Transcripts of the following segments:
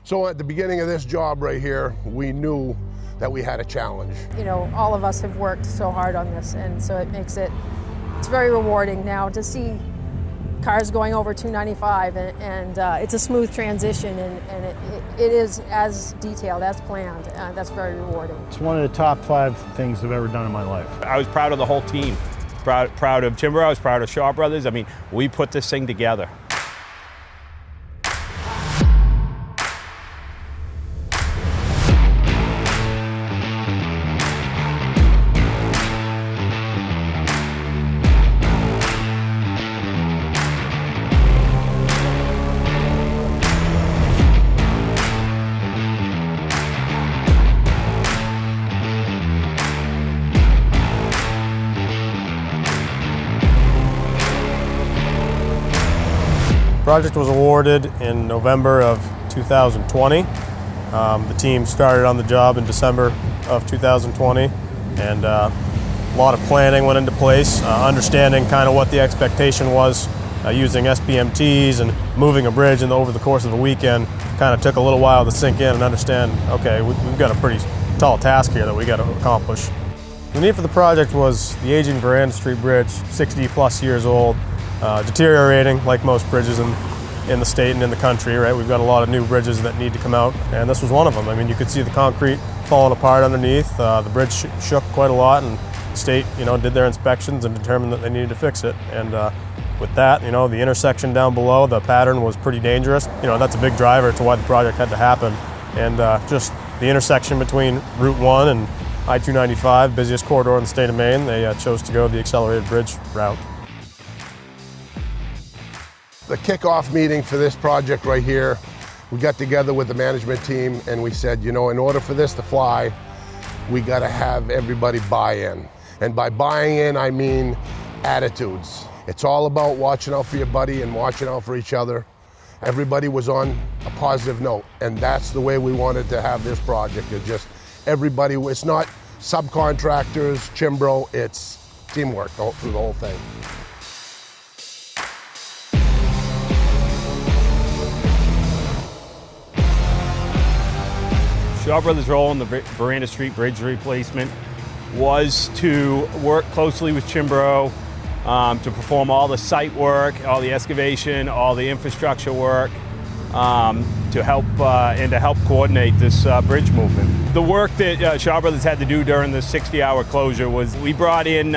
So at the beginning of this job right here, we knew that we had a challenge. You know, all of us have worked so hard on this, and so it's very rewarding now to see cars going over 295, and it's a smooth transition, and it is as detailed, as planned. That's very rewarding. It's one of the top 5 things I've ever done in my life. I was proud of the whole team. Proud of Cianbro, I was proud of Shaw Brothers. I mean, we put this thing together. The project was awarded in November of 2020. The team started on the job in December of 2020, and a lot of planning went into place, understanding kind of what the expectation was, using SPMTs and moving a bridge, and over the course of a weekend kind of took a little while to sink in and understand, okay, we've got a pretty tall task here that we got to accomplish. The need for the project was the aging Veranda Street Bridge, 60 plus years old, deteriorating like most bridges in the state and in the country, right? We've got a lot of new bridges that need to come out, and this was one of them. I mean, you could see the concrete falling apart underneath. The bridge shook quite a lot, and the state, did their inspections and determined that they needed to fix it. And with that, the intersection down below, the pattern was pretty dangerous. That's a big driver to why the project had to happen. And just the intersection between Route 1 and I-295, busiest corridor in the state of Maine, they chose to go the accelerated bridge route. The kickoff meeting for this project right here, we got together with the management team and we said, in order for this to fly, we got to have everybody buy in. And by buying in, I mean attitudes. It's all about watching out for your buddy and watching out for each other. Everybody was on a positive note, and that's the way we wanted to have this project. It's just everybody, it's not subcontractors, Cianbro, it's teamwork through the whole thing. Shaw Brothers' role in the Veranda Street Bridge replacement was to work closely with Cianbro to perform all the site work, all the excavation, all the infrastructure work, to help coordinate this bridge movement. The work that Shaw Brothers had to do during the 60-hour closure was we brought in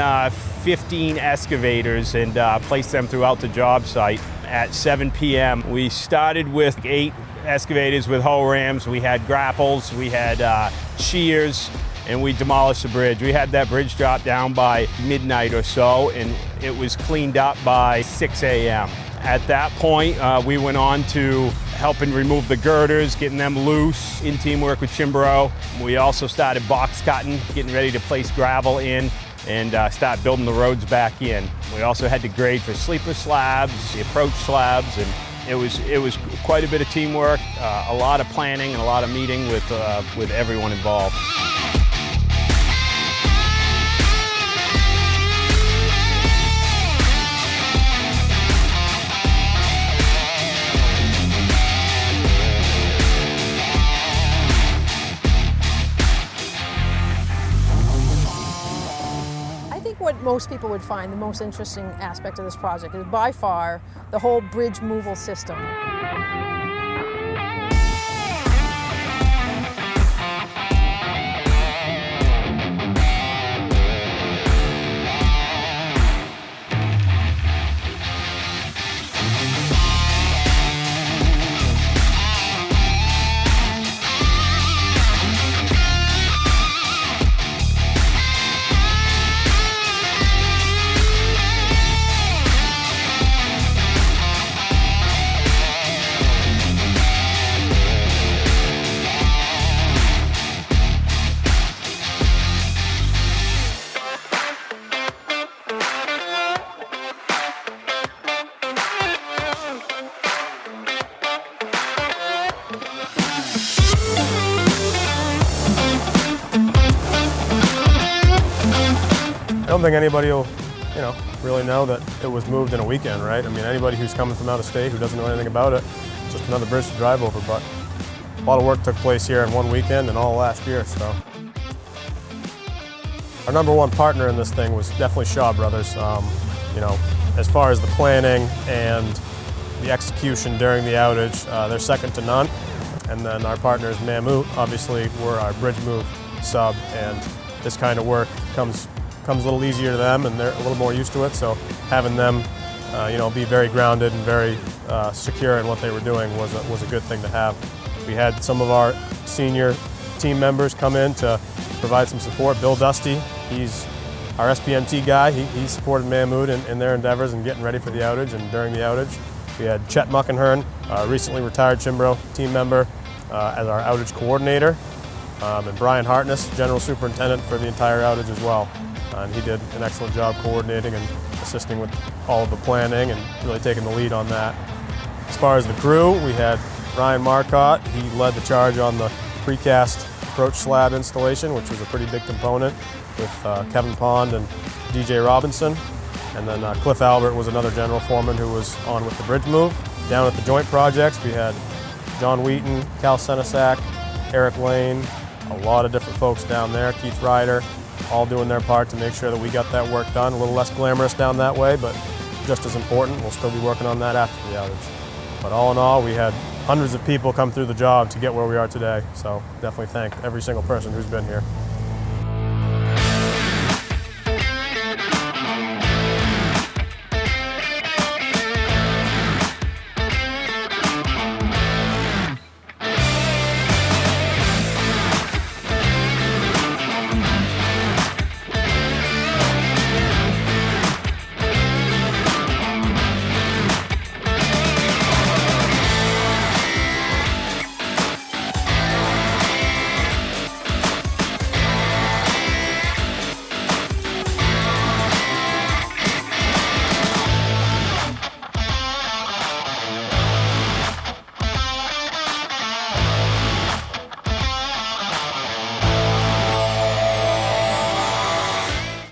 15 excavators and placed them throughout the job site at 7 p.m. We started with 8 excavators with hoe rams, we had grapples, we had shears, and we demolished the bridge. We had that bridge drop down by midnight or so, and it was cleaned up by 6 a.m. At that point, we went on to helping remove the girders, getting them loose in teamwork with Cianbro. We also started box cutting, getting ready to place gravel in and start building the roads back in. We also had to grade for sleeper slabs, the approach slabs, and it was quite a bit of teamwork, a lot of planning and a lot of meeting with everyone involved. What most people would find the most interesting aspect of this project is by far the whole bridge moval system. I don't think anybody will, really know that it was moved in a weekend, right? I mean, anybody who's coming from out of state who doesn't know anything about it, it's just another bridge to drive over. But lot of work took place here in one weekend and all last year. So our number one partner in this thing was definitely Shaw Brothers. You know, as far as the planning and the execution during the outage, they're second to none. And then our partners, Mammoth, obviously were our bridge move sub, and this kind of work comes a little easier to them, and they're a little more used to it. So having them, you know, be very grounded and very secure in what they were doing was a good thing to have. We had some of our senior team members come in to provide some support. Bill Dusty, he's our SPMT guy. He supported Mammoth in their endeavors and getting ready for the outage and during the outage. We had Chet Muckenhern, recently retired Cianbro team member, as our outage coordinator, and Brian Hartness, general superintendent for the entire outage as well. And he did an excellent job coordinating and assisting with all of the planning and really taking the lead on that. As far as the crew, we had Ryan Marcotte. He led the charge on the precast approach slab installation, which was a pretty big component, with Kevin Pond and DJ Robinson. And then Cliff Albert was another general foreman who was on with the bridge move. Down at the joint projects, we had John Wheaton, Cal Senesac, Eric Lane, a lot of different folks down there, Keith Ryder, all doing their part to make sure that we got that work done. A little less glamorous down that way, but just as important. We'll still be working on that after the outage. But all in all, we had hundreds of people come through the job to get where we are today. So definitely thank every single person who's been here.